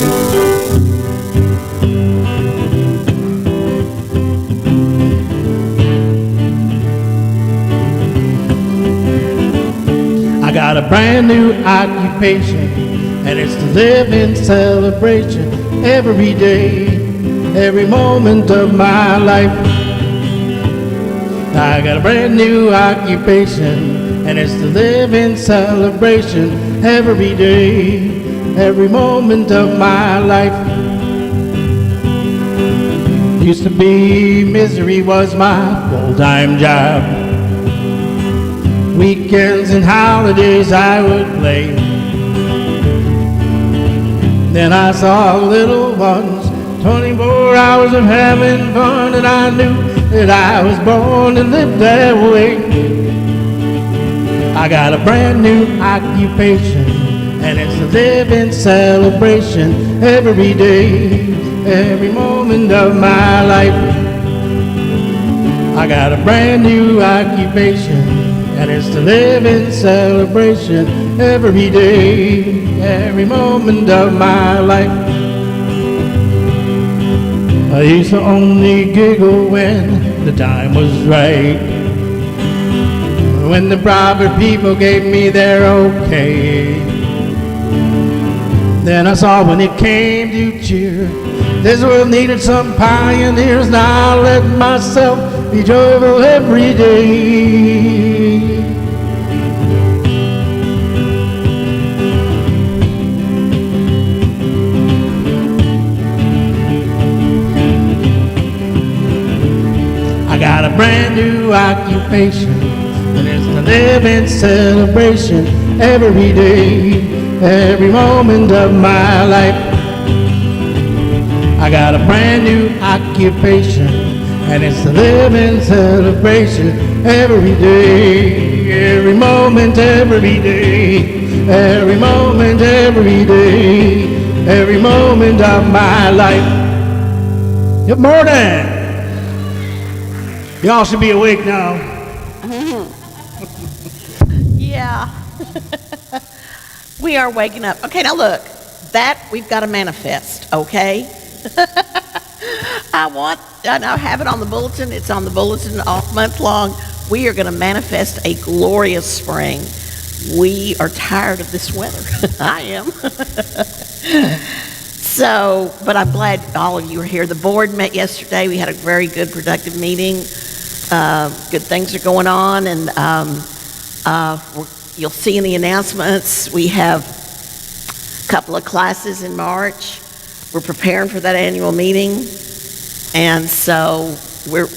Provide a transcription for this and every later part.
I got a brand new occupation, and it's to live in celebration every day, every moment of my life. I got a brand new occupation, and it's to live in celebration every day, every moment of my life. Used to be misery was my full-time job. Weekends and holidays I would play. Then I saw little ones, 24 hours of having fun, and I knew that I was born to live that way. I got a brand new occupation, and it's to live in celebration every day, every moment of my life. I got a brand new occupation, and it's to live in celebration every day, every moment of my life. I used to only giggle when the time was right, when the proper people gave me their okay. Then I saw when it came to cheer, this world needed some pioneers. Now I let myself be joyful every day. I got a brand new occupation, and it's to live in celebration every day, every moment of my life. I got a brand new occupation, and it's to live in celebration every day, every moment, every day, every moment, every day, every moment of my life. Good morning. Y'all should be awake now. Yeah. We are waking up. Okay, now look, that we've got to manifest, okay? I have it on the bulletin. It's on the bulletin all month long. We are going to manifest a glorious spring. We are tired of this weather. I am. So, but I'm glad all of you are here. The board met yesterday. We had a very good, productive meeting. Good things are going on, and you'll see in the announcements we have a couple of classes in March. We're preparing for that annual meeting, and so we're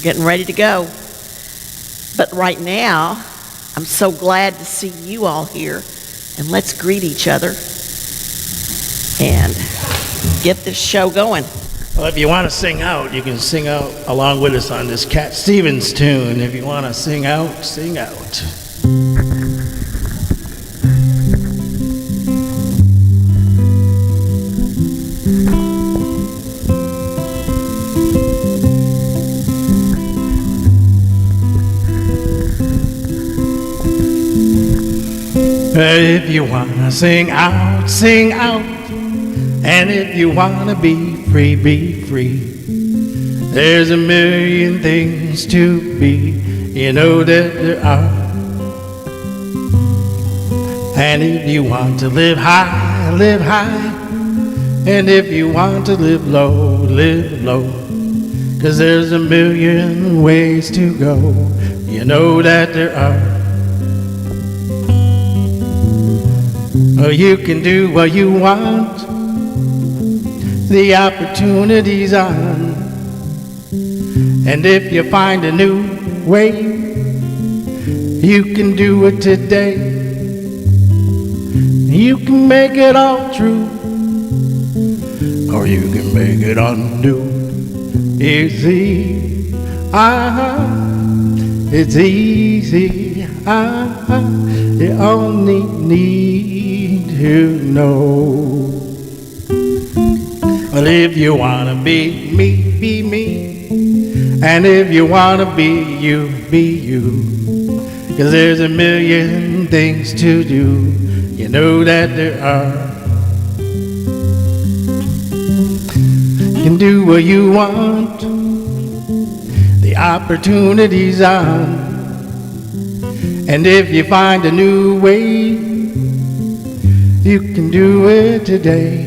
getting ready to go. But right now, I'm so glad to see you all here, and let's greet each other and get this show going. Well, if you want to sing out, you can sing out along with us on this Cat Stevens tune. If you want to sing out, sing out. If you want to sing out, sing out. And if you want to be free, be free. There's a million things to be, you know that there are. And if you want to live high, live high. And if you want to live low, live low. 'Cause there's a million ways to go, you know that there are. Oh, you can do what you want. The opportunity's on. And if you find a new way, you can do it today. You can make it all true, or you can make it undo. Easy, it's easy, you only need to know. Well, if you wanna be me, be me. And if you wanna be you, be you. 'Cause there's a million things to do, you know that there are. what you want. The opportunity's on. And if you find a new way, you can do it today.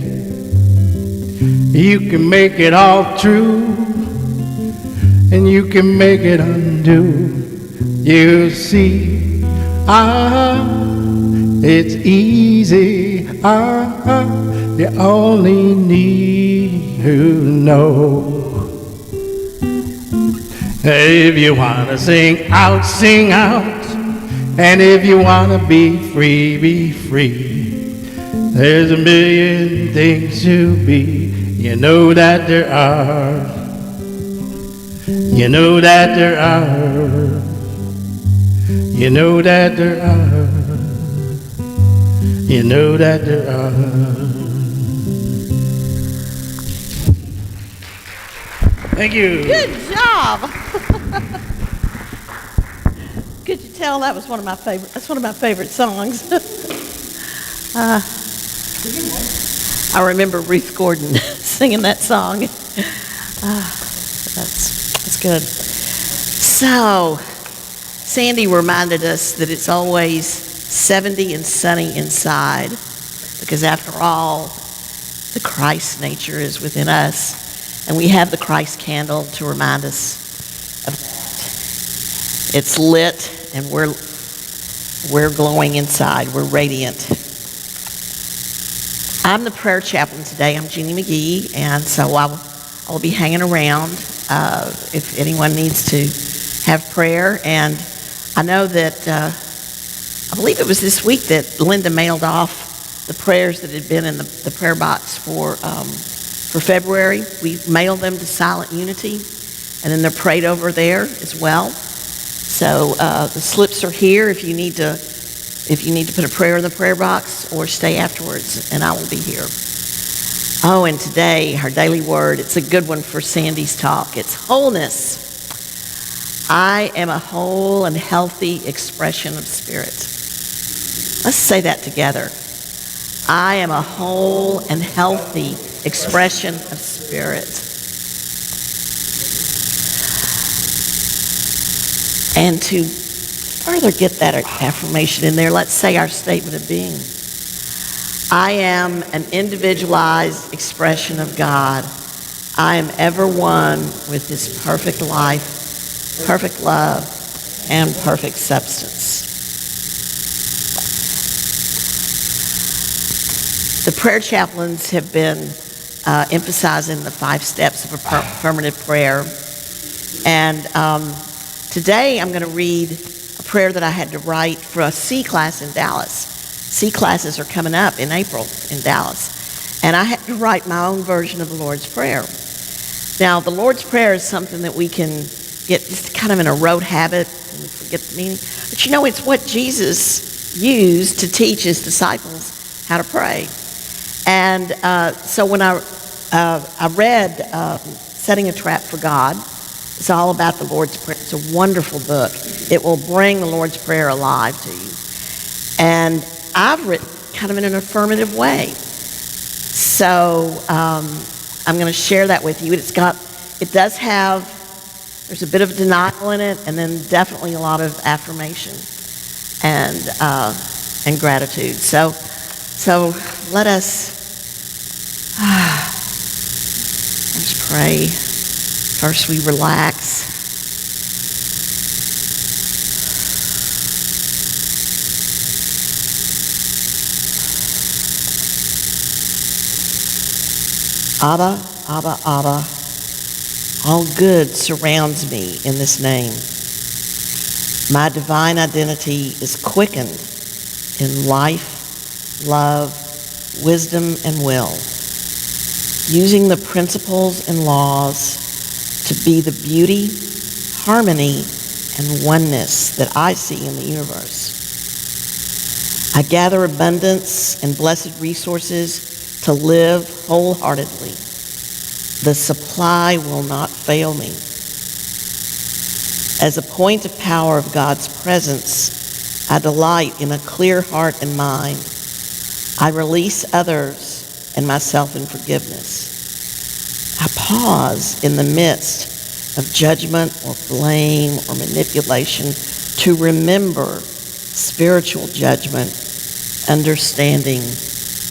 You can make it all true, and you can make it undo. You see, it's easy. You only need to know. If you want to sing out, sing out. And if you want to be free, be free. There's a million things to be. You know that there are. You know that there are. You know that there are. You know that there are. Thank you. Good job. Could you tell that was one of my favorite? That's one of my favorite songs. I remember Ruth Gordon singing that song. That's good. So, Sandy reminded us that it's always 70 and sunny inside, because after all, the Christ nature is within us, and we have the Christ candle to remind us of that. It's lit, and we're glowing inside. We're radiant. I'm the prayer chaplain today. I'm Jeannie McGee, and so I'll be hanging around if anyone needs to have prayer. And I know that I believe it was this week that Linda mailed off the prayers that had been in the prayer box for February. We mailed them to Silent Unity, and then they're prayed over there as well. So the slips are here if you need to put a prayer in the prayer box, or stay afterwards, and I will be here. Oh, and today, our daily word, it's a good one for Sandy's talk. It's wholeness. I am a whole and healthy expression of spirit. Let's say that together. I am a whole and healthy expression of spirit. And to further get that affirmation in there, let's say our statement of being. I am an individualized expression of God. I am ever one with His perfect life, perfect love, and perfect substance. The prayer chaplains have been emphasizing the 5 steps of affirmative prayer. And today I'm going to read a prayer that I had to write for a C class in Dallas. C classes are coming up in April in Dallas. And I had to write my own version of the Lord's Prayer. Now, the Lord's Prayer is something that we can get just kind of in a rote habit and forget the meaning. But you know, it's what Jesus used to teach His disciples how to pray. And so when I read Setting a Trap for God, it's all about the Lord's Prayer. It's a wonderful book. It will bring the Lord's Prayer alive to you. And I've written kind of in an affirmative way. So I'm going to share that with you. There's a bit of denial in it, and then definitely a lot of affirmation and gratitude. So let's pray. First, we relax. Abba, Abba, Abba, all good surrounds me in this name. My divine identity is quickened in life, love, wisdom, and will, using the principles and laws to be the beauty, harmony, and oneness that I see in the universe. I gather abundance and blessed resources to live wholeheartedly. The supply will not fail me. As a point of power of God's presence, I delight in a clear heart and mind. I release others and myself in forgiveness. I pause in the midst of judgment or blame or manipulation to remember spiritual judgment, understanding,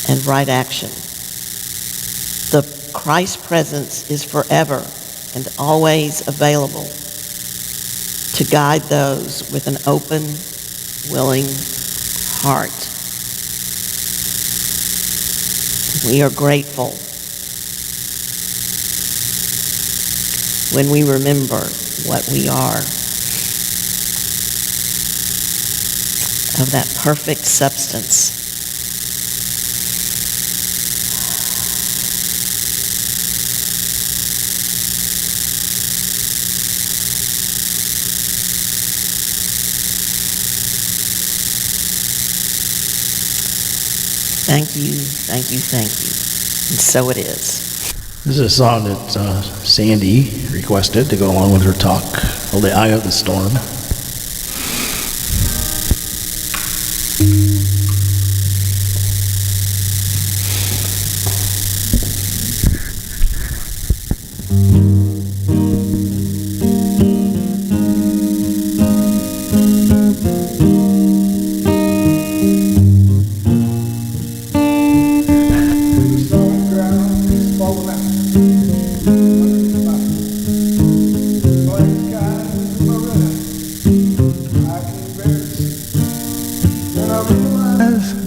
and right action. The Christ presence is forever and always available to guide those with an open, willing heart. We are grateful when we remember what we are of that perfect substance. Thank you, thank you, thank you. And so it is. This is a song that Sandy requested to go along with her talk, called The Eye of the Storm.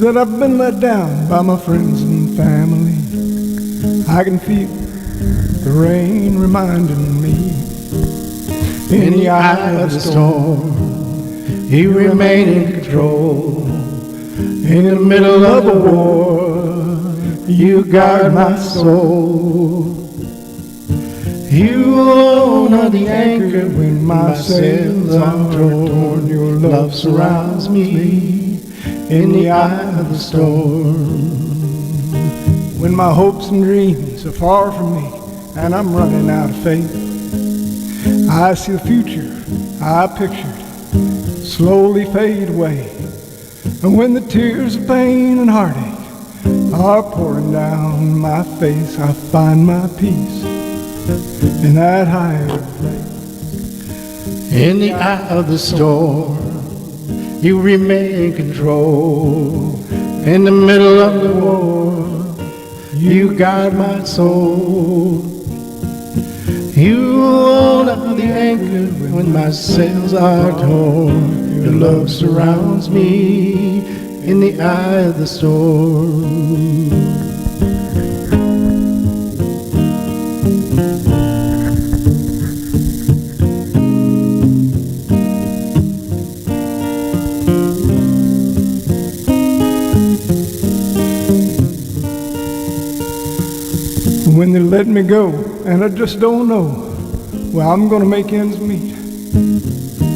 That I've been let down by my friends and family. I can feel the rain reminding me. In the eye of the storm, you remain in control. In the middle of a war, you guard my soul. You alone are the anchor when my sails are torn. Your love surrounds me in the eye of the storm. When my hopes and dreams are far from me and I'm running out of faith, I see the future I pictured slowly fade away. And when the tears of pain and heartache are pouring down my face, I find my peace in that higher place. In the eye of the storm, you remain in control. In the middle of the war, you guard my soul. You alone are the anchor when my sails are torn. Your love surrounds me in the eye of the storm. When they let me go, and I just don't know where I'm gonna make ends meet.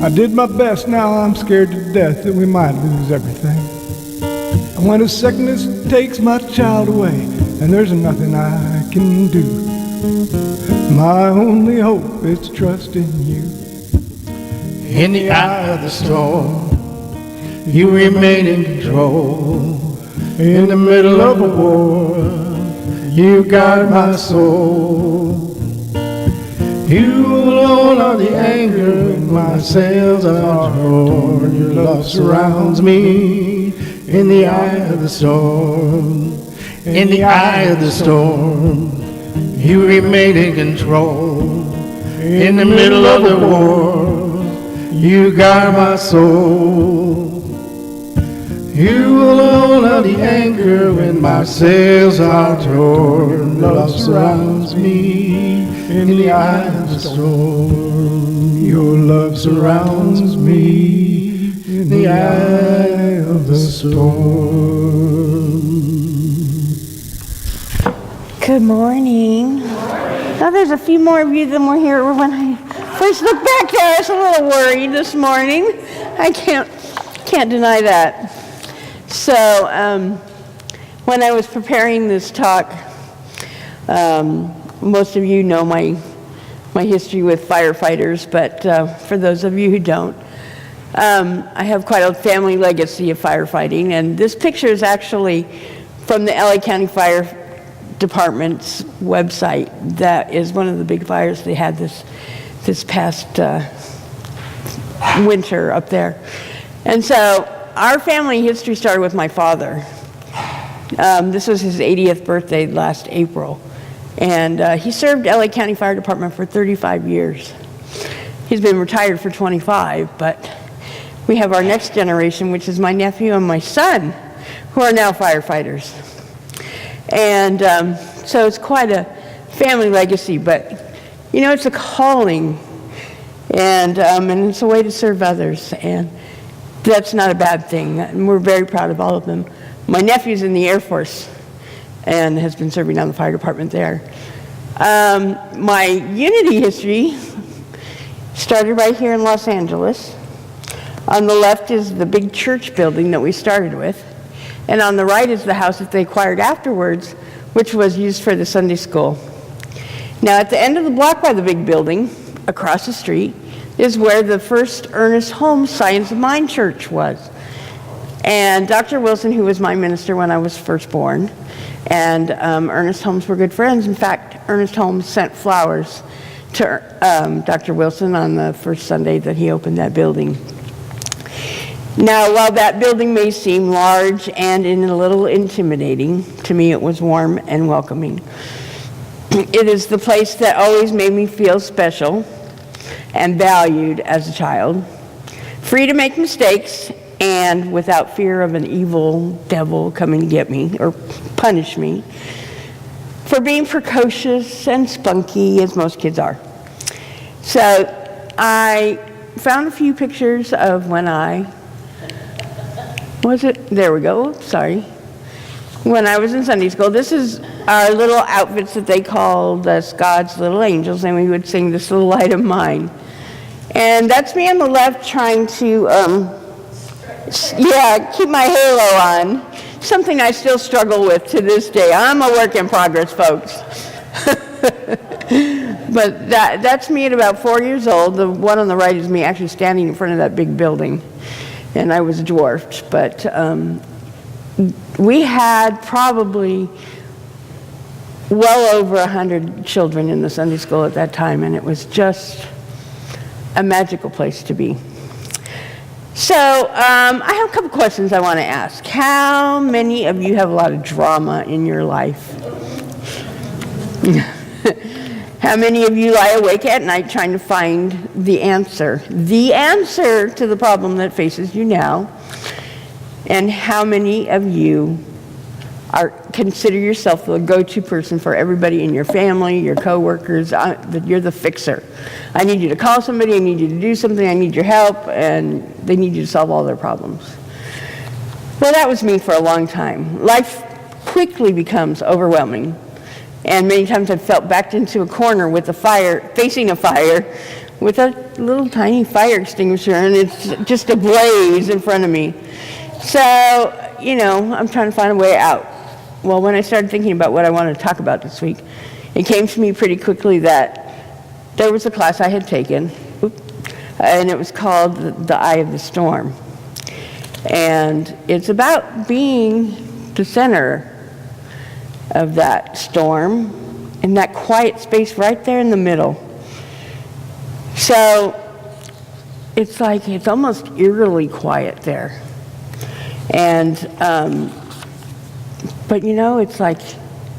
I did my best, now I'm scared to death that we might lose everything. And when a sickness takes my child away, and there's nothing I can do, my only hope is trust in you. In the eye of the storm, you remain in control. In the middle of a war, you guard my soul. You alone are the anchor when my sails are torn. Your love surrounds me in the eye of the storm. In the eye of the storm, you remain in control. In the middle of the war, you guard my soul. You alone are the anchor when my sails are torn. Love surrounds me in the eye of the storm. Your love surrounds me in the eye of the storm. Good morning. Now there's a few more of you than were here when I first looked back there. I was a little worried this morning. I can't deny that. So when I was preparing this talk, most of you know my history with firefighters, but for those of you who don't, I have quite a family legacy of firefighting, and this picture is actually from the LA County Fire department's website that is one of the big fires they had this past winter up there. And so our family history started with my father. This was his 80th birthday last April. And he served LA County Fire Department for 35 years. He's been retired for 25, but we have our next generation, which is my nephew and my son, who are now firefighters. And so it's quite a family legacy, but you know, it's a calling, and it's a way to serve others, and that's not a bad thing. And we're very proud of all of them. My nephew's in the Air Force and has been serving on the fire department there. My Unity history started right here in Los Angeles. On the left is the big church building that we started with, and on the right is the house that they acquired afterwards, which was used for the Sunday school. Now, at the end of the block by the big building, across the street, is where the first Ernest Holmes Science of Mind Church was. And Dr. Wilson, who was my minister when I was first born, and Ernest Holmes were good friends. In fact, Ernest Holmes sent flowers to Dr. Wilson on the first Sunday that he opened that building. Now, while that building may seem large and a little intimidating, to me it was warm and welcoming. It is the place that always made me feel special and valued as a child, free to make mistakes and without fear of an evil devil coming to get me or punish me for being precocious and spunky, as most kids are. So I found a few pictures of when there we go, sorry. When I was in Sunday school. This is our little outfits that they called us God's little angels, and we would sing This Little Light of Mine. And that's me on the left trying to, keep my halo on. Something I still struggle with to this day. I'm a work in progress, folks. But that's me at about 4 years old. The one on the right is me actually standing in front of that big building. And I was dwarfed, but we had probably well over 100 children in the Sunday school at that time, and it was just a magical place to be. So I have a couple questions I want to ask. How many of you have a lot of drama in your life? How many of you lie awake at night trying to find the answer to the problem that faces you now? And how many of you consider yourself the go-to person for everybody in your family, your coworkers? You're the fixer. I need you to call somebody, I need you to do something, I need your help, and they need you to solve all their problems. Well, that was me for a long time. Life quickly becomes overwhelming. And many times I've felt backed into a corner with facing a fire, with a little tiny fire extinguisher, and it's just ablaze in front of me. So, I'm trying to find a way out. Well, when I started thinking about what I wanted to talk about this week, it came to me pretty quickly that there was a class I had taken, and it was called The Eye of the Storm. And it's about being the center of that storm, in that quiet space right there in the middle. So it's like it's almost eerily quiet there. And but it's like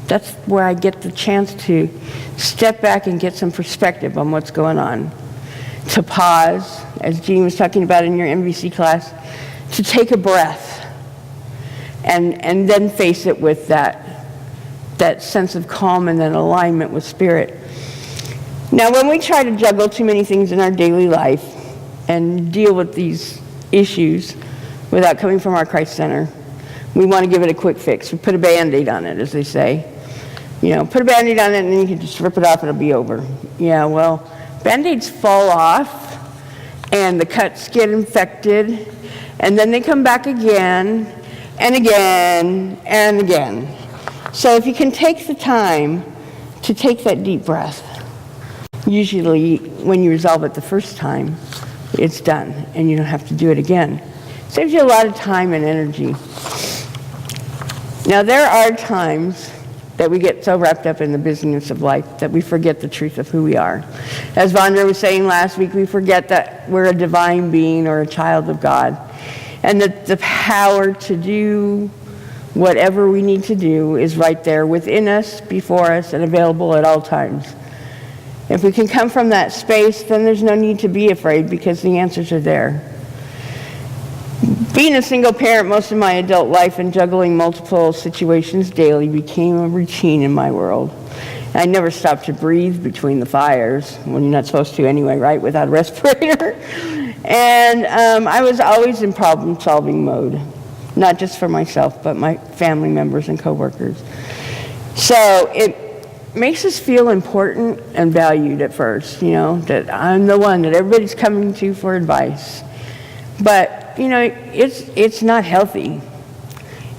that's where I get the chance to step back and get some perspective on what's going on, to pause, as Jean was talking about in your MVC class, to take a breath and then face it with that sense of calm and then alignment with spirit. Now, when we try to juggle too many things in our daily life and deal with these issues without coming from our Christ Center, we want to give it a quick fix. We put a Band-Aid on it, as they say. Put a Band-Aid on it and then you can just rip it off and it'll be over. Yeah, well, Band-Aids fall off and the cuts get infected and then they come back again and again and again. So if you can take the time to take that deep breath, usually when you resolve it the first time, it's done and you don't have to do it again. Saves you a lot of time and energy. Now there are times that we get so wrapped up in the busyness of life that we forget the truth of who we are. As Vondra was saying last week, we forget that we're a divine being or a child of God, and that the power to do whatever we need to do is right there within us, before us, and available at all times. If we can come from that space, then there's no need to be afraid, because the answers are there. Being a single parent most of my adult life and juggling multiple situations daily became a routine in my world. I never stopped to breathe between the fires, when you're not supposed to anyway, right, without a respirator. And I was always in problem-solving mode, not just for myself, but my family members and coworkers. So it makes us feel important and valued at first, that I'm the one that everybody's coming to for advice. But it's not healthy.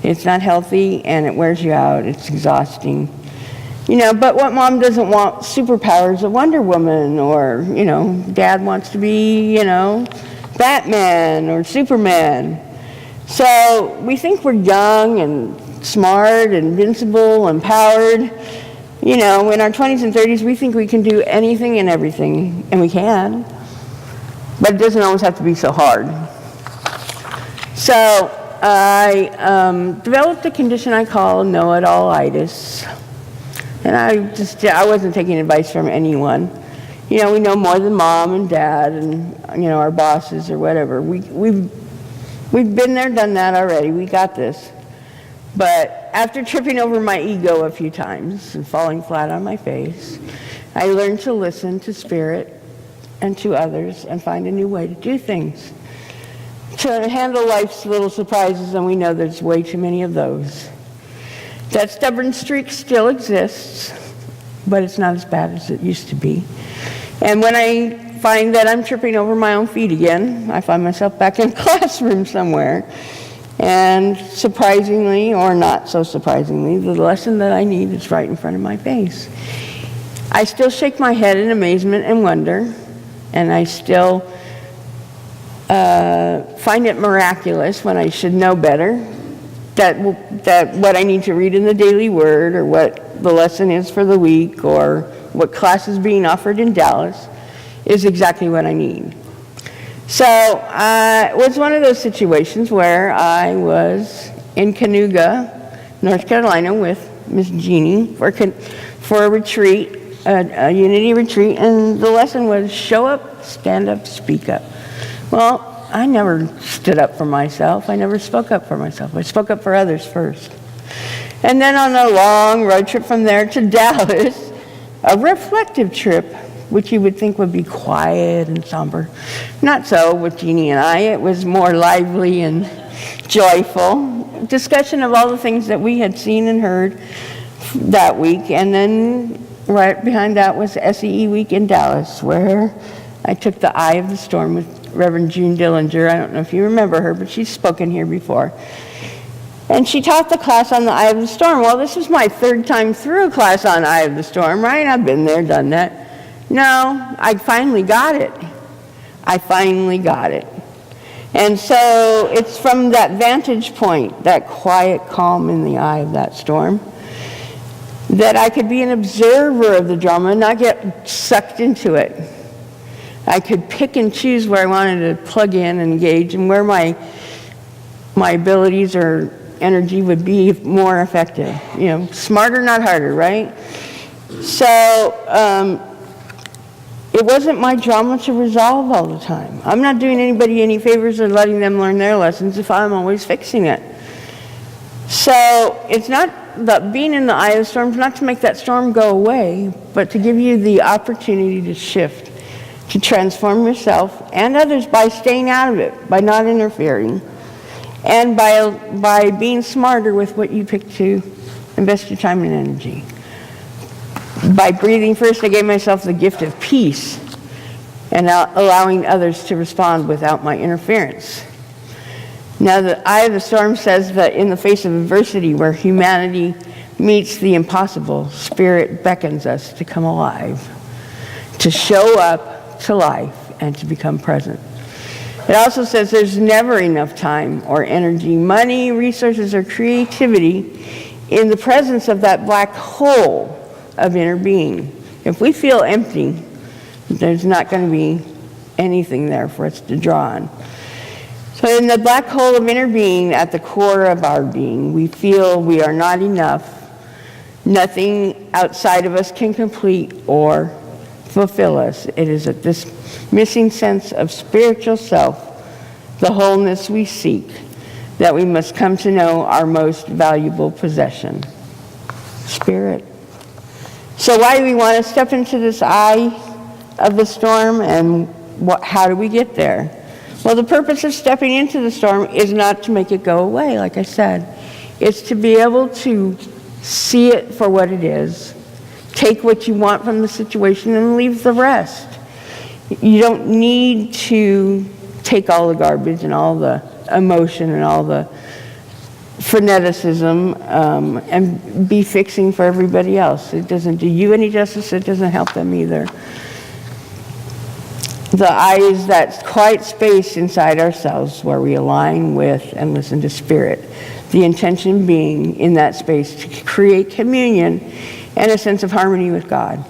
It's not healthy, and it wears you out. It's exhausting. But what mom doesn't want superpowers of Wonder Woman, or, dad wants to be, Batman or Superman. So we think we're young and smart, invincible, empowered. In our 20s and 30s, we think we can do anything and everything, and we can. But it doesn't always have to be so hard. So I developed a condition I call know-it-all-itis. And I wasn't taking advice from anyone. We know more than mom and dad and, our bosses or whatever. We've been there, done that already. We got this. But after tripping over my ego a few times and falling flat on my face, I learned to listen to spirit and to others and find a new way to do things, to handle life's little surprises, and we know there's way too many of those. That stubborn streak still exists, but it's not as bad as it used to be. And when I find that I'm tripping over my own feet again, I find myself back in a classroom somewhere. And surprisingly, or not so surprisingly, the lesson that I need is right in front of my face. I still shake my head in amazement and wonder, and I still find it miraculous when I should know better, that what I need to read in the daily word, or what the lesson is for the week, or what class is being offered in Dallas is exactly what I need. So it was one of those situations where I was in Cayuga, North Carolina, with Miss Jeannie for a retreat, a unity retreat, and the lesson was show up, stand up, speak up. Well, I never stood up for myself. I never spoke up for myself. I spoke up for others first. And then on a long road trip from there to Dallas, a reflective trip, which you would think would be quiet and somber. Not so with Jeannie and I. It was more lively and joyful. Discussion of all the things that we had seen and heard that week. And then right behind that was SEE Week in Dallas, where I took the Eye of the Storm with Reverend June Dillinger. I don't know if you remember her, but she's spoken here before. And she taught the class on the Eye of the Storm. Well, this was my third time through a class on Eye of the Storm, right? I've been there, done that. No, I finally got it. And so it's from that vantage point, that quiet calm in the eye of that storm, that I could be an observer of the drama, not get sucked into it. I could pick and choose where I wanted to plug in and engage, and where my abilities or energy would be more effective. Smarter, not harder, right? So it wasn't my drama to resolve all the time. I'm not doing anybody any favors or letting them learn their lessons if I'm always fixing it. So it's not that being in the eye of the storm is not to make that storm go away, but to give you the opportunity to shift, to transform yourself and others by staying out of it, by not interfering, and by being smarter with what you pick to invest your time and energy. By breathing first, I gave myself the gift of peace and allowing others to respond without my interference. Now, the Eye of the Storm says that in the face of adversity, where humanity meets the impossible, Spirit beckons us to come alive, to show up to life, and to become present. It also says there's never enough time or energy, money, resources, or creativity in the presence of that black hole of inner being. If we feel empty, there's not going to be anything there for us to draw on. So in the black hole of inner being, at the core of our being, we feel we are not enough. Nothing outside of us can complete or fulfill us. It is at this missing sense of spiritual self, the wholeness we seek, that we must come to know our most valuable possession, spirit. So why do we want to step into this eye of the storm, and how do we get there? Well, the purpose of stepping into the storm is not to make it go away, like I said. It's to be able to see it for what it is, take what you want from the situation, and leave the rest. You don't need to take all the garbage and all the emotion and all the freneticism and be fixing for everybody else. It doesn't do you any justice. It doesn't help them either. The eye is that quiet space inside ourselves where we align with and listen to spirit. The intention being in that space to create communion and a sense of harmony with God.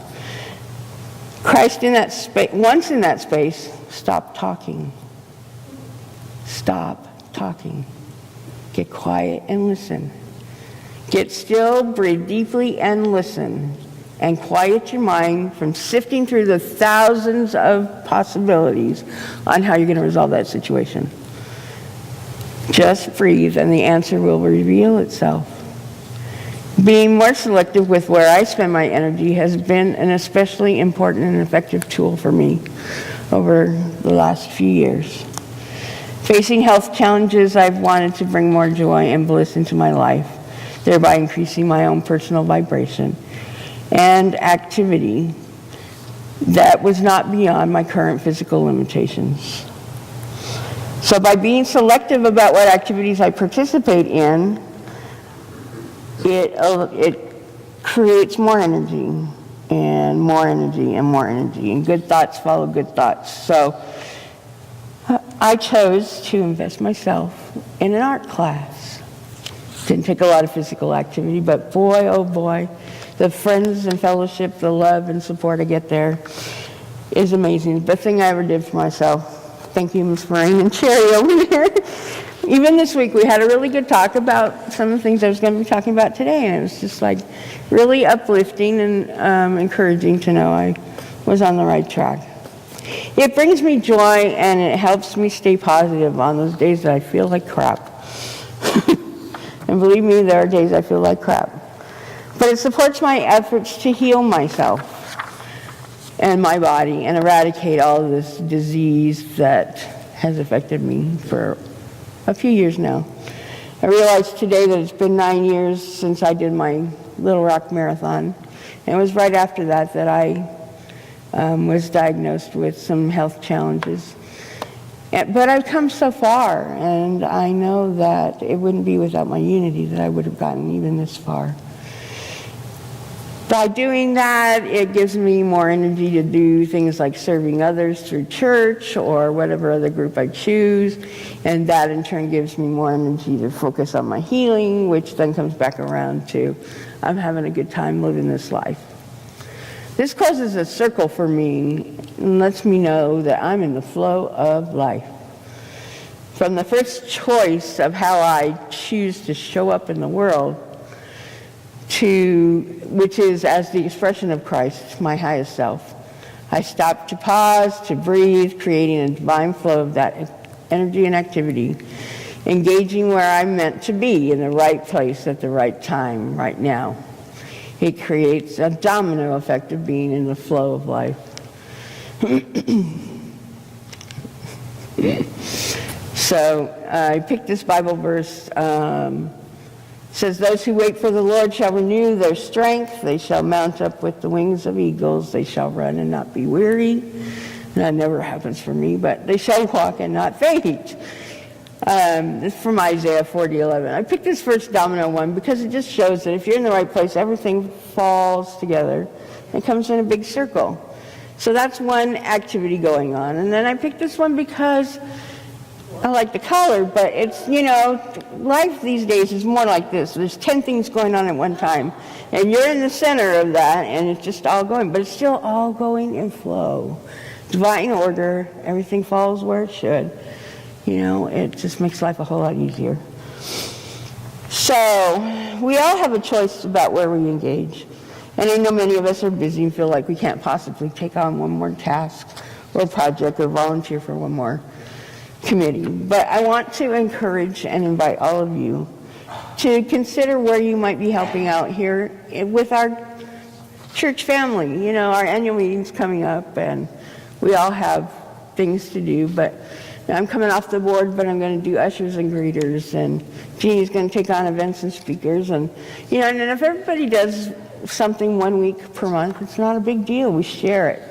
Christ in that space, once in that space, stop talking. Stop talking. Get quiet and listen. Get still, breathe deeply, and listen. And quiet your mind from sifting through the thousands of possibilities on how you're going to resolve that situation. Just breathe, and the answer will reveal itself. Being more selective with where I spend my energy has been an especially important and effective tool for me over the last few years. Facing health challenges, I've wanted to bring more joy and bliss into my life, thereby increasing my own personal vibration and activity that was not beyond my current physical limitations. So by being selective about what activities I participate in, it creates more energy and more energy and more energy, and good thoughts follow good thoughts. So I chose to invest myself in an art class. Didn't take a lot of physical activity, but boy, oh boy, the friends and fellowship, the love and support I get there is amazing. The best thing I ever did for myself. Thank you, Ms. Moraine and Cherry over there. Even this week, we had a really good talk about some of the things I was going to be talking about today, and it was just like really uplifting and encouraging to know I was on the right track. It brings me joy, and it helps me stay positive on those days that I feel like crap. And believe me, there are days I feel like crap. But it supports my efforts to heal myself and my body and eradicate all of this disease that has affected me for a few years now. I realized today that it's been 9 years since I did my Little Rock Marathon. And it was right after that that I was diagnosed with some health challenges. But I've come so far, and I know that it wouldn't be without my unity that I would have gotten even this far. By doing that, it gives me more energy to do things like serving others through church or whatever other group I choose, and that in turn gives me more energy to focus on my healing, which then comes back around to I'm having a good time living this life. This closes a circle for me and lets me know that I'm in the flow of life. From the first choice of how I choose to show up in the world, which is as the expression of Christ, my highest self. I stop to pause, to breathe, creating a divine flow of that energy and activity, engaging where I'm meant to be, in the right place at the right time, right now. It creates a domino effect of being in the flow of life. So I picked this Bible verse. Says, those who wait for the Lord shall renew their strength. They shall mount up with the wings of eagles. They shall run and not be weary. That never happens for me, but they shall walk and not faint. This is from Isaiah 40:11. I picked this first domino one because it just shows that if you're in the right place, everything falls together and comes in a big circle. So that's one activity going on. And then I picked this one because I like the color, but it's, you know, life these days is more like this. There's 10 things going on at one time, and you're in the center of that, and it's just all going, but it's still all going in flow. Divine order, everything falls where it should. You know, it just makes life a whole lot easier. So, we all have a choice about where we engage. And I know many of us are busy and feel like we can't possibly take on one more task or project or volunteer for one more committee. But I want to encourage and invite all of you to consider where you might be helping out here with our church family. You know, our annual meeting's coming up and we all have things to do, but I'm coming off the board, but I'm going to do ushers and greeters, and Jeannie's going to take on events and speakers, and you know, and if everybody does something 1 week per month, it's not a big deal. We share it.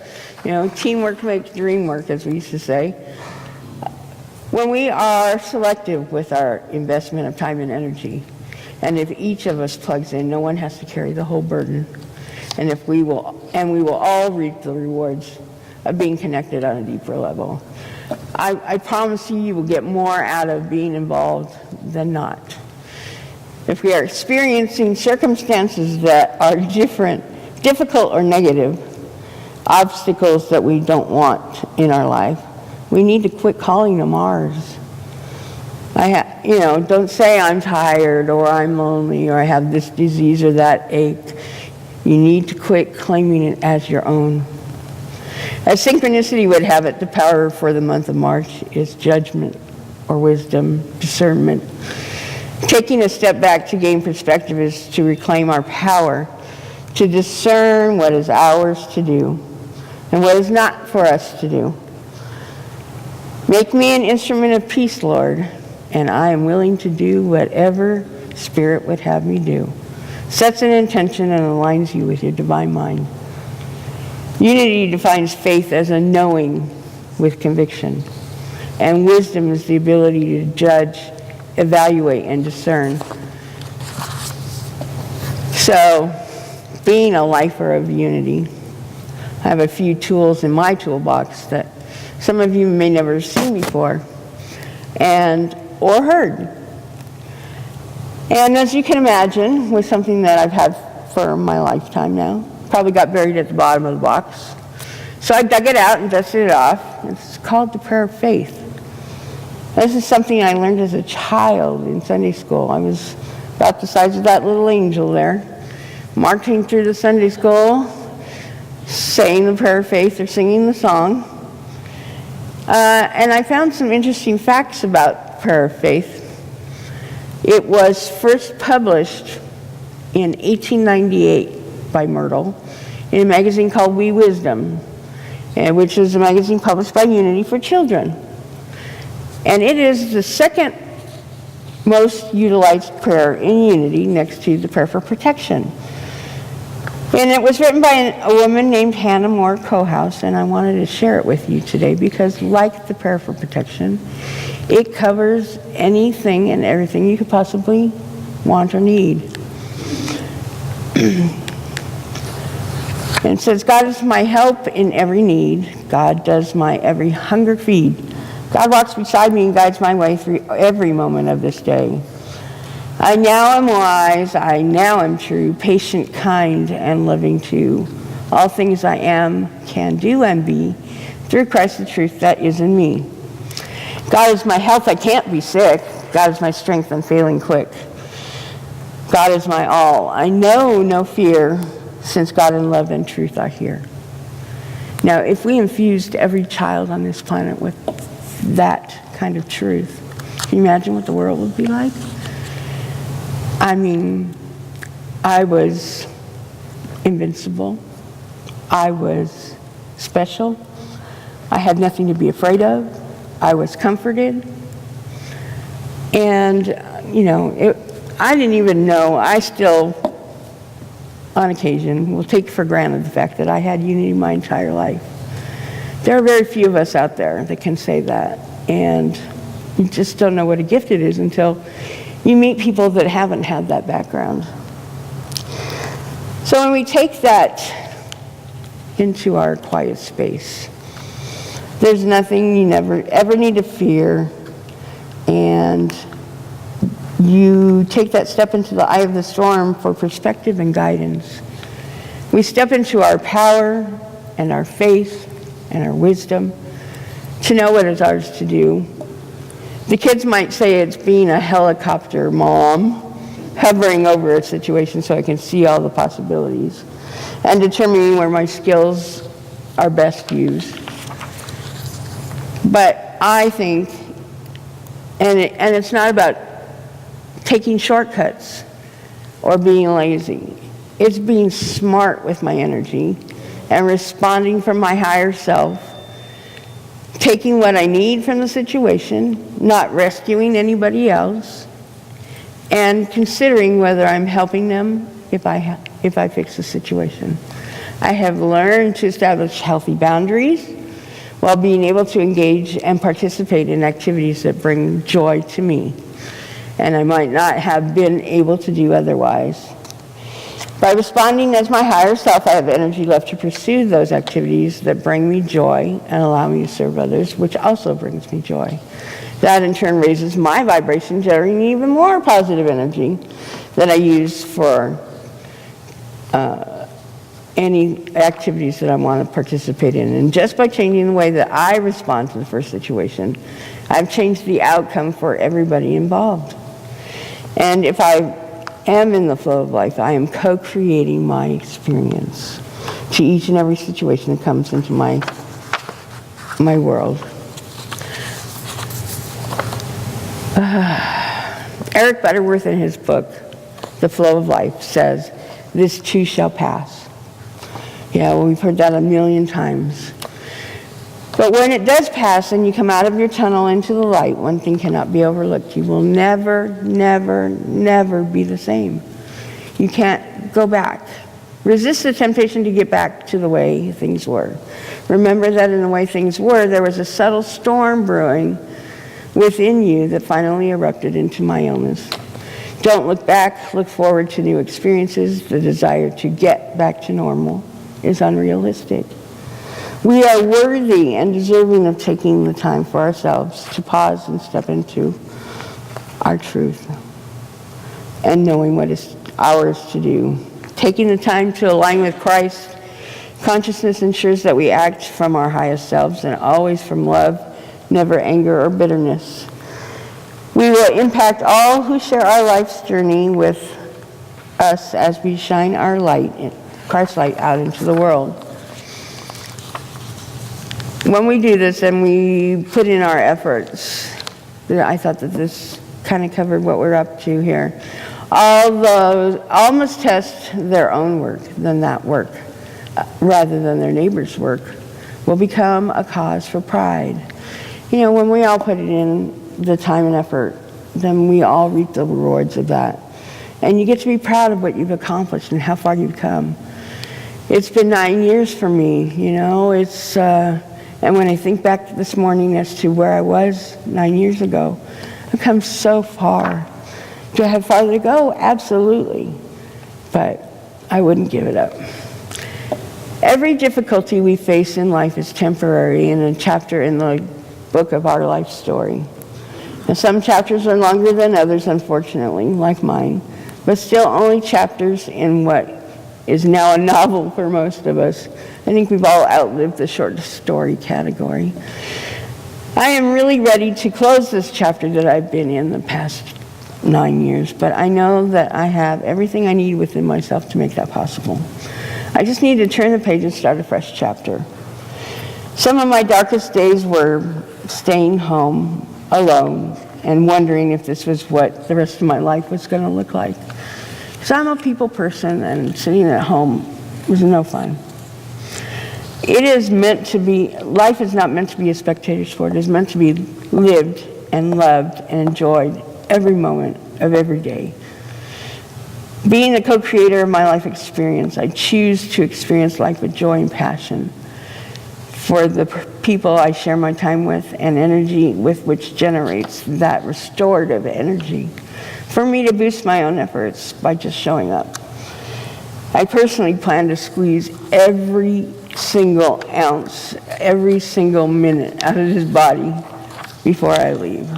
You know, teamwork makes dream work, as we used to say. When we are selective with our investment of time and energy, and if each of us plugs in, no one has to carry the whole burden, and we will all reap the rewards of being connected on a deeper level. I promise you, you will get more out of being involved than not. If we are experiencing circumstances that are difficult or negative, obstacles that we don't want in our life, we need to quit calling them ours. You know, don't say I'm tired or I'm lonely or I have this disease or that ache. You need to quit claiming it as your own. As synchronicity would have it, the power for the month of March is judgment or wisdom, discernment. Taking a step back to gain perspective is to reclaim our power to discern what is ours to do and what is not for us to do. Make me an instrument of peace, Lord, and I am willing to do whatever Spirit would have me do. Sets an intention and aligns you with your divine mind. Unity defines faith as a knowing with conviction, and wisdom is the ability to judge, evaluate, and discern. So, being a lifer of unity, I have a few tools in my toolbox that some of you may never have seen before or heard. And as you can imagine, with something that I've had for my lifetime now, probably got buried at the bottom of the box. So I dug it out and dusted it off. It's called the Prayer of Faith. This is something I learned as a child in Sunday school. I was about the size of that little angel there, marching through the Sunday school, saying the Prayer of Faith or singing the song. And I found some interesting facts about Prayer of Faith. It was first published in 1898 by Myrtle in a magazine called We Wisdom, which is a magazine published by Unity for Children. And it is the second most utilized prayer in Unity next to the prayer for protection. And it was written by a woman named Hannah Moore Cohouse, and I wanted to share it with you today because, like the prayer for protection, it covers anything and everything you could possibly want or need. And it says, God is my help in every need. God does my every hunger feed. God walks beside me and guides my way through every moment of this day. I now am wise, I now am true, patient, kind, and loving too. All things I am, can do, and be, through Christ the truth that is in me. God is my health, I can't be sick. God is my strength, I'm failing quick. God is my all, I know no fear, since God in love and truth are here. Now, if we infused every child on this planet with that kind of truth, can you imagine what the world would be like? I mean, I was invincible. I was special. I had nothing to be afraid of. I was comforted. And, you know, I didn't even know. I still, on occasion, will take for granted the fact that I had unity my entire life. There are very few of us out there that can say that. And you just don't know what a gift it is until you meet people that haven't had that background. So when we take that into our quiet space, there's nothing you never ever need to fear. And you take that step into the eye of the storm for perspective and guidance. We step into our power and our faith and our wisdom to know what is ours to do. The kids might say it's being a helicopter mom, hovering over a situation so I can see all the possibilities and determining where my skills are best used. But I think, and it's not about taking shortcuts or being lazy. It's being smart with my energy and responding from my higher self, taking what I need from the situation, not rescuing anybody else, and considering whether I'm helping them if I fix the situation. I have learned to establish healthy boundaries while being able to engage and participate in activities that bring joy to me, and I might not have been able to do otherwise. By responding as my higher self, I have energy left to pursue those activities that bring me joy and allow me to serve others, which also brings me joy. That in turn raises my vibration, generating even more positive energy that I use for any activities that I want to participate in. And just by changing the way that I respond to the first situation, I've changed the outcome for everybody involved. And if I am in the flow of life, I am co-creating my experience to each and every situation that comes into my world. Eric Butterworth in his book, The Flow of Life, says, "This too shall pass." Yeah, well, we've heard that a million times. But when it does pass and you come out of your tunnel into the light, one thing cannot be overlooked. You will never, never, never be the same. You can't go back. Resist the temptation to get back to the way things were. Remember that in the way things were, there was a subtle storm brewing within you that finally erupted into my illness. Don't look back, look forward to new experiences. The desire to get back to normal is unrealistic. We are worthy and deserving of taking the time for ourselves to pause and step into our truth and knowing what is ours to do. Taking the time to align with Christ consciousness ensures that we act from our highest selves and always from love, never anger or bitterness. We will impact all who share our life's journey with us as we shine our light, Christ's light, out into the world. When we do this and we put in our efforts, I thought that this kind of covered what we're up to here. All must test their own work, then that work, rather than their neighbor's work, will become a cause for pride. You know, when we all put it in the time and effort, then we all reap the rewards of that. And you get to be proud of what you've accomplished and how far you've come. It's been 9 years for me, you know, and when I think back this morning as to where I was 9 years ago, I've come so far. Do I have farther to go? Absolutely. But I wouldn't give it up. Every difficulty we face in life is temporary, in a chapter in the book of our life story. Now, some chapters are longer than others, unfortunately, like mine, but still only chapters in what is now a novel for most of us. I think we've all outlived the short story category. I am really ready to close this chapter that I've been in the past 9 years, but I know that I have everything I need within myself to make that possible. I just need to turn the page and start a fresh chapter. Some of my darkest days were staying home alone and wondering if this was what the rest of my life was going to look like. So I'm a people person, and sitting at home was no fun. It is meant to be, life is not meant to be a spectator sport. It is meant to be lived and loved and enjoyed every moment of every day. Being the co-creator of my life experience, I choose to experience life with joy and passion for the people I share my time with and energy with which generates that restorative energy for me to boost my own efforts by just showing up. I personally plan to squeeze every single ounce, every single minute out of his body before I leave.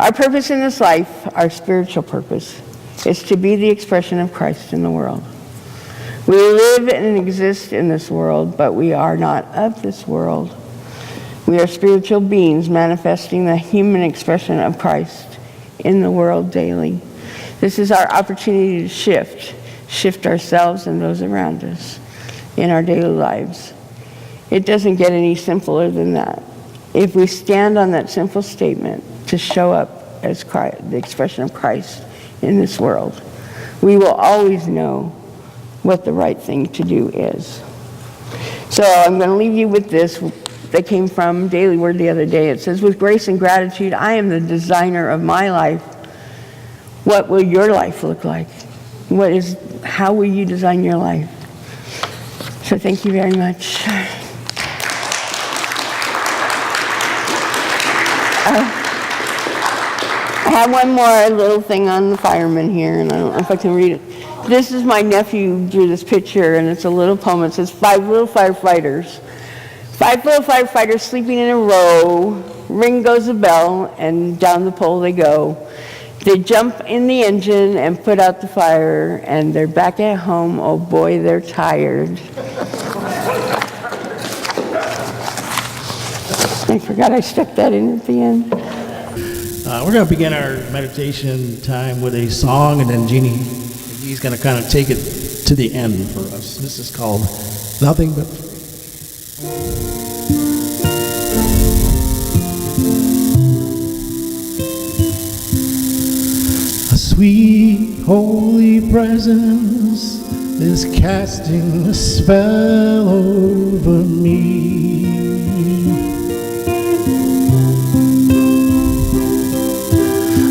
Our purpose in this life, our spiritual purpose, is to be the expression of Christ in the world. We live and exist in this world, but we are not of this world. We are spiritual beings manifesting the human expression of Christ in the world daily. This is our opportunity to shift ourselves and those around us in our daily lives. It doesn't get any simpler than that. If we stand on that simple statement to show up as Christ, the expression of Christ in this world, we will always know what the right thing to do is. So I'm going to leave you with this that came from Daily Word the other day. It says, with grace and gratitude, I am the designer of my life. What will your life look like? How will you design your life? So thank you very much. I have one more little thing on the firemen here, and I don't know if I can read it. This is my nephew drew this picture, and it's a little poem. It says, 5 little firefighters. 5 little firefighters sleeping in a row. Ring goes the bell, and down the pole they go. They jump in the engine and put out the fire, and they're back at home. Oh boy, they're tired. I forgot I stuck that in at the end. We're going to begin our meditation time with a song, and then Jeannie, he's going to kind of take it to the end for us. This is called Nothing But Free. A sweet, holy presence is casting a spell over me.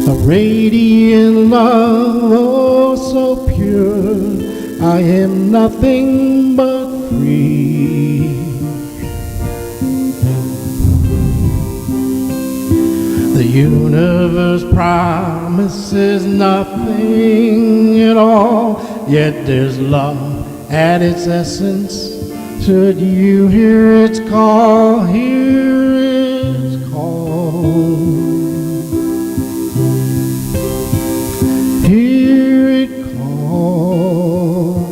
A radiant love, oh so pure, I am nothing but free. The universe promises nothing at all, yet there's love at its essence. Should you hear its call, hear its call. Hear it call.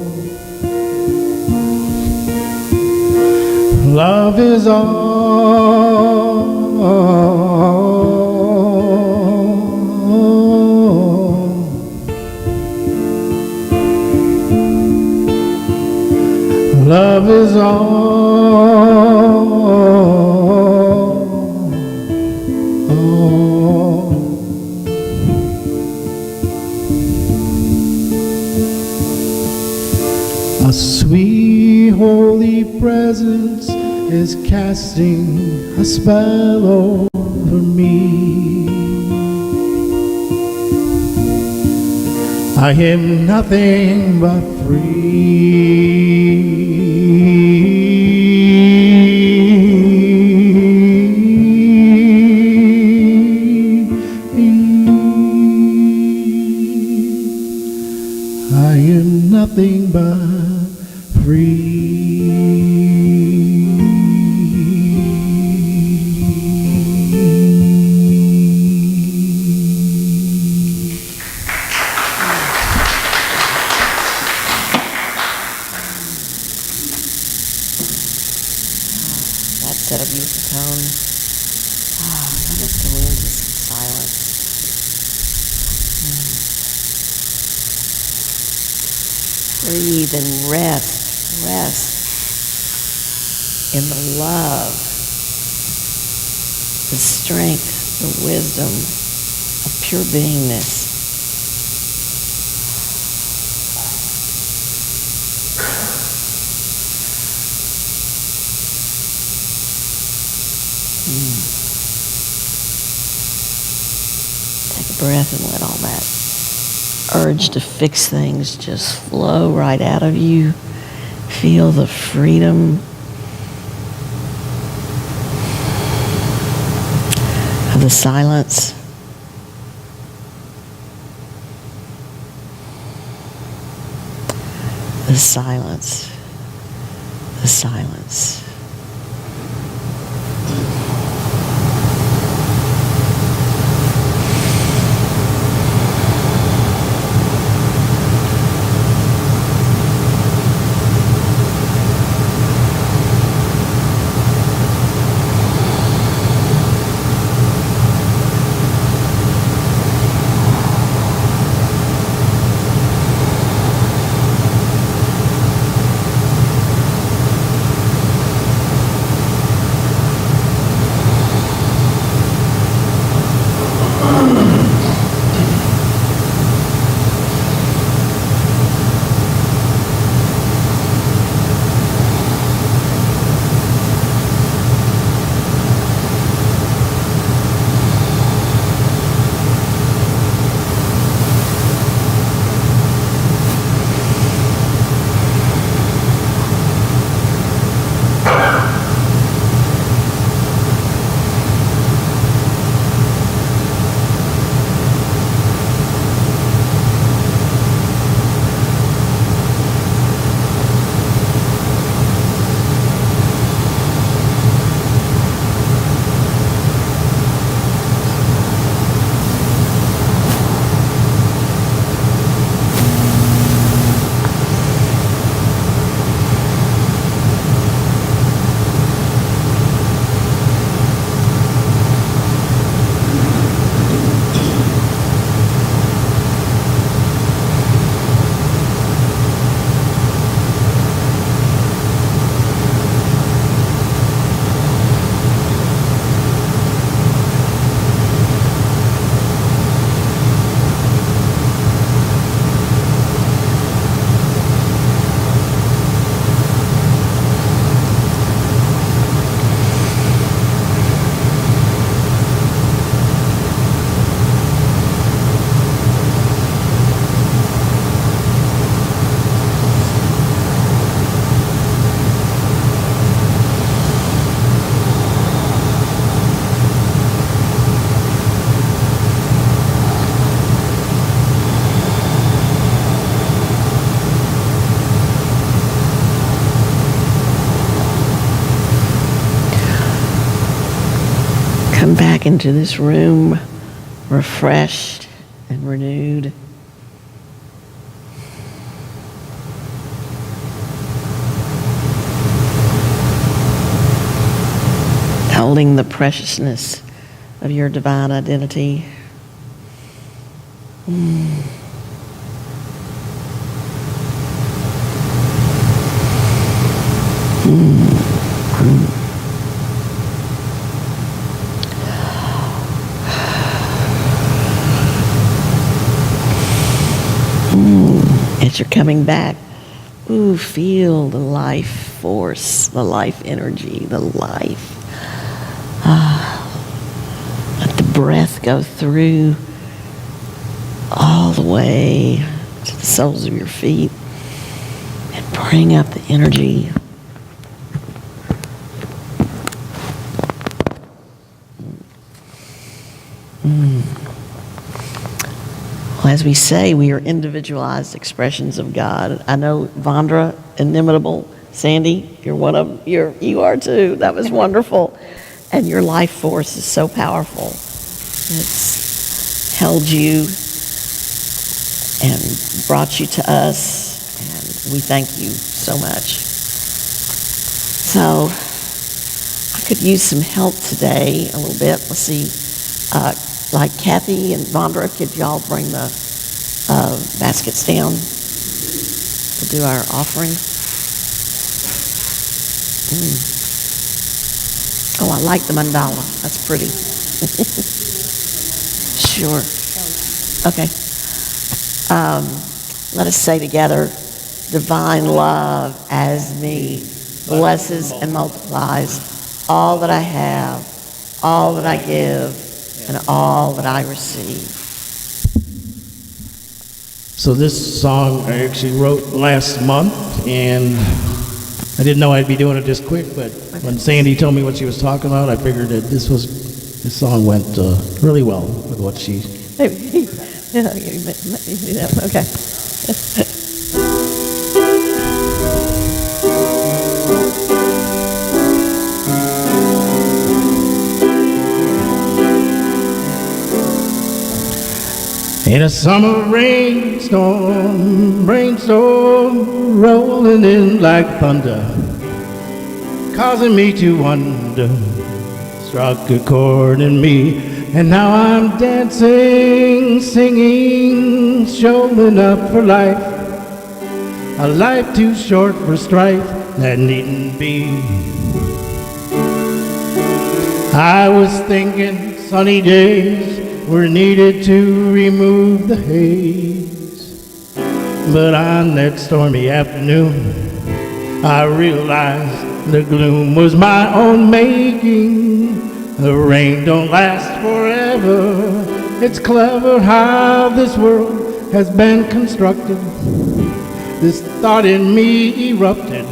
Love is all. Love is all. A sweet holy presence is casting a spell over me. I am nothing but free. I am nothing but free. That set a beautiful tone. Let us go into silence. Breathe and rest in the love, the strength, the wisdom of pure beingness. Take a breath and let all that urge to fix things just flow right out of you. Feel the freedom of the silence. The silence. The silence. come back into this room refreshed and renewed. Holding the preciousness of your divine identity. As you're coming back, ooh, feel the life force, the life energy, the life. Let the breath go through all the way to the soles of your feet and bring up the energy. Well, as we say, we are individualized expressions of God. I know Vondra, inimitable. Sandy, you're one of you are too. That was wonderful. And your life force is so powerful. It's held you and brought you to us, and we thank you so much. So I could use some help today a little bit. Let's see, like Kathy and Vondra, could y'all bring the baskets down? We'll do our offering. Oh, I like the mandala. That's pretty. Sure. Okay. Let us say together, divine love as me blesses and multiplies all that I have, all that I give, and all that I receive. So this song I actually wrote last month, and I didn't know I'd be doing it this quick, but when Sandy told me what she was talking about, I figured that this song went really well with what she... Okay. In a summer rainstorm, rolling in like thunder, causing me to wonder, struck a chord in me, and now I'm dancing, singing, showing up for life, a life too short for strife that needn't be. I was thinking sunny days were needed to remove the haze, but on that stormy afternoon I realized the gloom was my own making. The rain don't last forever. It's clever how this world has been constructed. This thought in me erupted.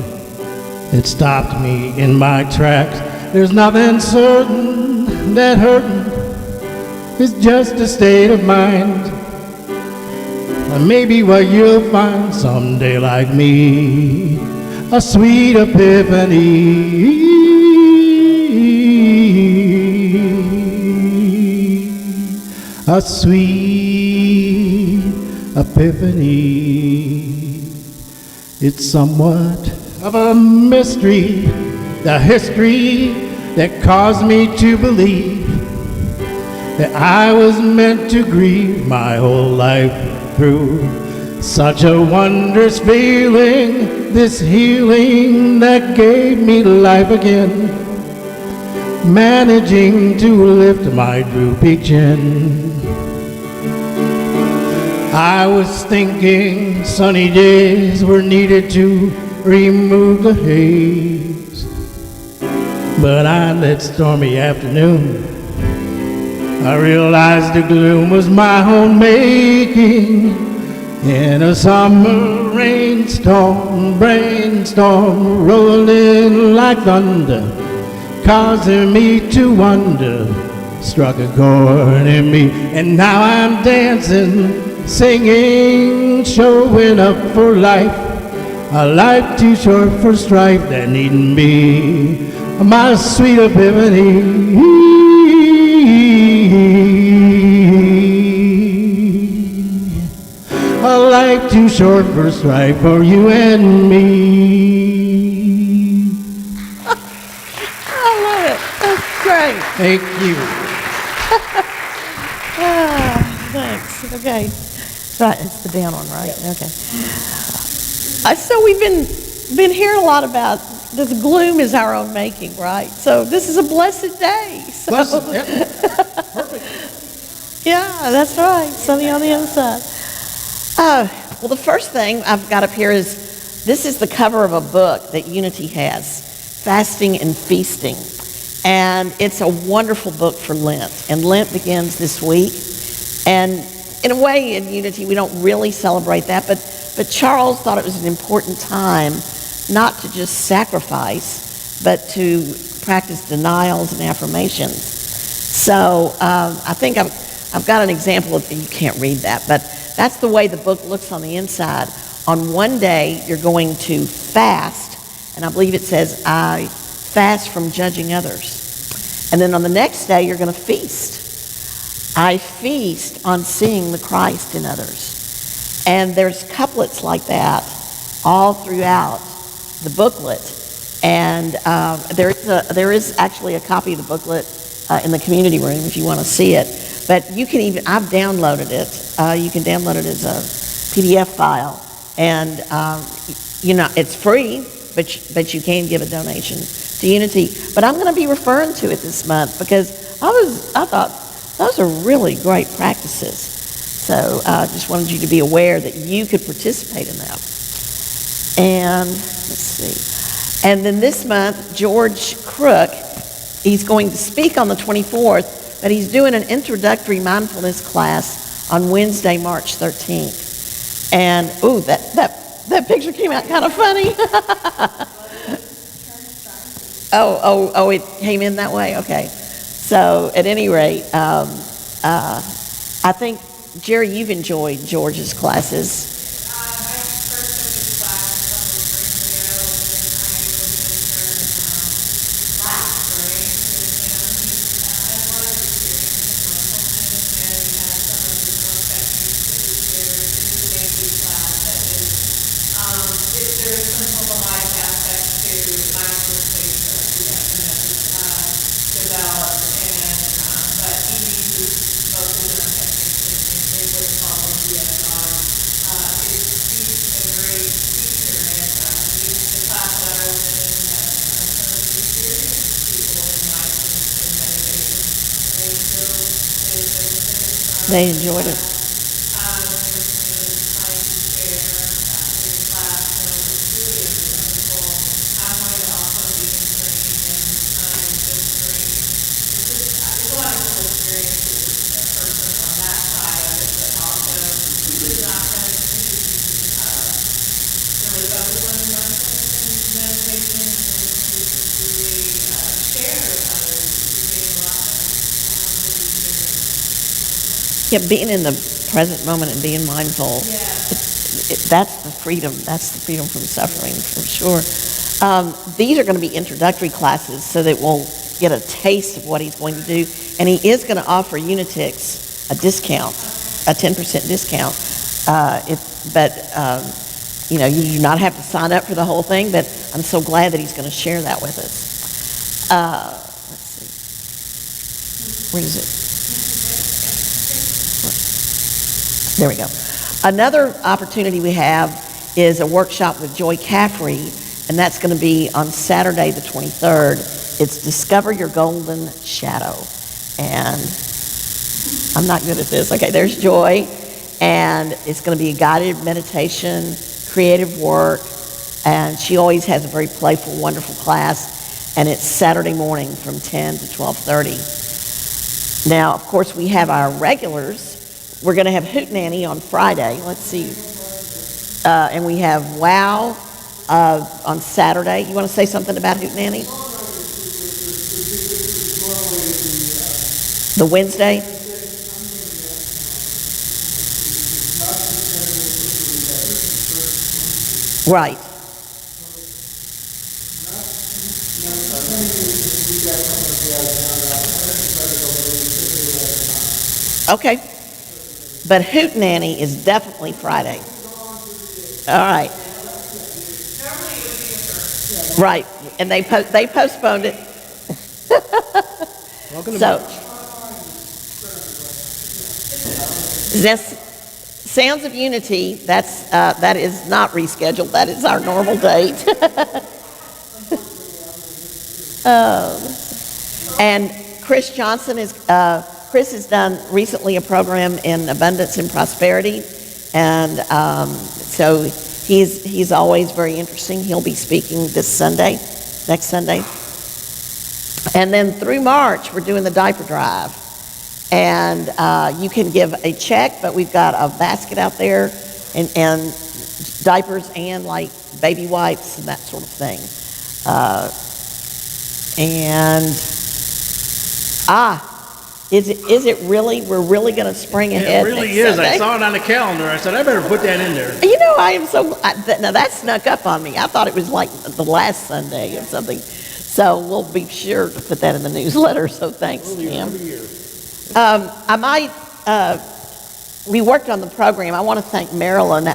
It stopped me in my tracks. There's nothing certain that hurting is just a state of mind. And maybe what you'll find someday like me, a sweet epiphany. A sweet epiphany. It's somewhat of a mystery, the history that caused me to believe that I was meant to grieve my whole life through. Such a wondrous feeling, this healing that gave me life again, managing to lift my droopy chin. I was thinking sunny days were needed to remove the haze, but on that stormy afternoon I realized the gloom was my own making. In a summer rainstorm, rolling like thunder, causing me to wonder, struck a chord in me, and now I'm dancing, singing, showing up for life, a life too short for strife that needn't be, my sweet epiphany. A life too short for strife for you and me. I love it. That's great. Thank you. Thanks. Okay. Right, it's the down one, right? Okay. So we've been hearing a lot about this gloom is our own making, right? So this is a blessed day. So, Blessed. Yep. yeah, that's right. Sunny on the other side. Well, the first thing I've got up here is this is the cover of a book that Unity has, Fasting and Feasting. And it's a wonderful book for Lent. And Lent begins this week. And in a way, in Unity, we don't really celebrate that. But Charles thought it was an important time not to just sacrifice, but to practice denials and affirmations. So I think I've got an example of, you can't read that, but that's the way the book looks on the inside. On one day, you're going to fast, and I believe it says, I fast from judging others. And then on the next day, you're going to feast. I feast on seeing the Christ in others. And there's couplets like that all throughout the booklet. And there is actually a copy of the booklet in the community room if you want to see it. But you can even, I've downloaded it. You can download it as a PDF file. And, it's free, but you can give a donation to Unity. But I'm going to be referring to it this month because I thought those are really great practices. So I just wanted you to be aware that you could participate in them. And let's see. And then this month, George Crook, he's going to speak on the 24th, but he's doing an introductory mindfulness class on Wednesday, March 13th. And, ooh, that picture came out kind of funny. Oh, it came in that way? Okay. So at any rate, I think, Jerry, you've enjoyed George's classes. They enjoyed it. Yeah, being in the present moment and being mindful, that's the freedom. That's the freedom from suffering, for sure. These are going to be introductory classes so that we'll get a taste of what he's going to do. And he is going to offer Unitix a discount, a 10% discount. You do not have to sign up for the whole thing, but I'm so glad that he's going to share that with us. Let's see. Where is it? There we go. Another opportunity we have is a workshop with Joy Caffrey, and that's going to be on Saturday the 23rd. It's Discover Your Golden Shadow. And I'm not good at this. Okay, there's Joy. And it's going to be a guided meditation, creative work, and she always has a very playful, wonderful class, and it's Saturday morning from 10 to 12:30. Now, of course, we have our regulars. We're going to have Hootenanny on Friday. Let's see. And we have WOW on Saturday. You want to say something about Hootenanny? The Wednesday? Right. Okay. But Hootenanny is definitely Friday. All right. Right, and they postponed it. Welcome to So, March. this Sounds of Unity, that is not rescheduled, that is our normal date. And Chris Johnson Chris has done recently a program in Abundance and Prosperity, and so he's always very interesting. He'll be speaking next Sunday. And then through March, we're doing the diaper drive. And you can give a check, but we've got a basket out there and diapers and like baby wipes and that sort of thing. Is it really? We're really going to spring ahead. It really next is. Sunday? I saw it on the calendar. I said, I better put that in there. You know, I am now that snuck up on me. I thought it was like the last Sunday or something. So we'll be sure to put that in the newsletter. So thanks, Tim. We worked on the program. I want to thank Marilyn.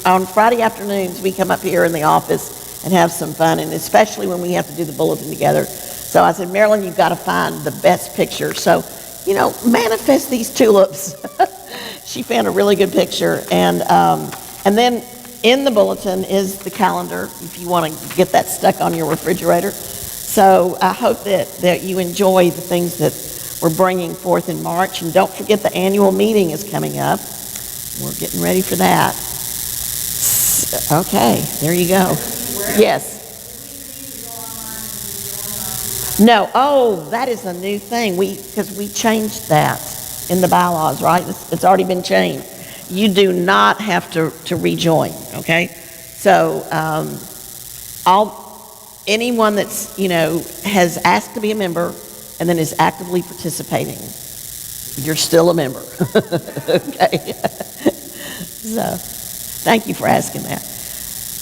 On Friday afternoons, we come up here in the office and have some fun, and especially when we have to do the bulletin together. So I said, Marilyn, you've got to find the best picture. So, manifest these tulips. She found a really good picture. And then in the bulletin is the calendar, if you want to get that stuck on your refrigerator. So I hope that you enjoy the things that we're bringing forth in March. And don't forget the annual meeting is coming up. We're getting ready for that. Okay, there you go. Yes. No, that is a new thing. Because we changed that in the bylaws, right? It's already been changed. You do not have to rejoin, okay? So anyone that's, has asked to be a member and then is actively participating, you're still a member, okay? So, thank you for asking that.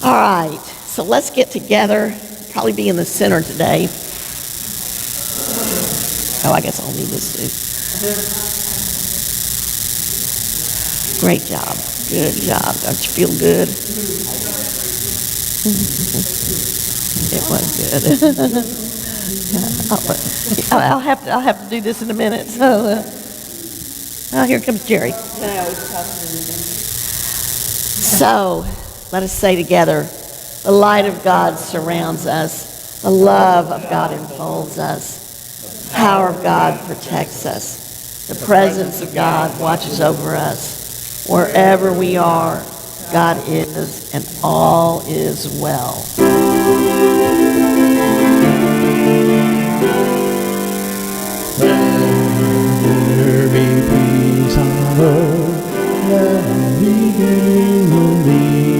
All right, so let's get together, probably be in the center today. Oh, I guess I'll need this too. Great job, good job. Don't you feel good? It was good. I'll have to do this in a minute. So, here comes Jerry. So, let us say together, the light of God surrounds us. The love of God enfolds us. The power of God protects us. The presence of God watches over us. Wherever we are, God is, and all is well. There be peace on earth, let me believe.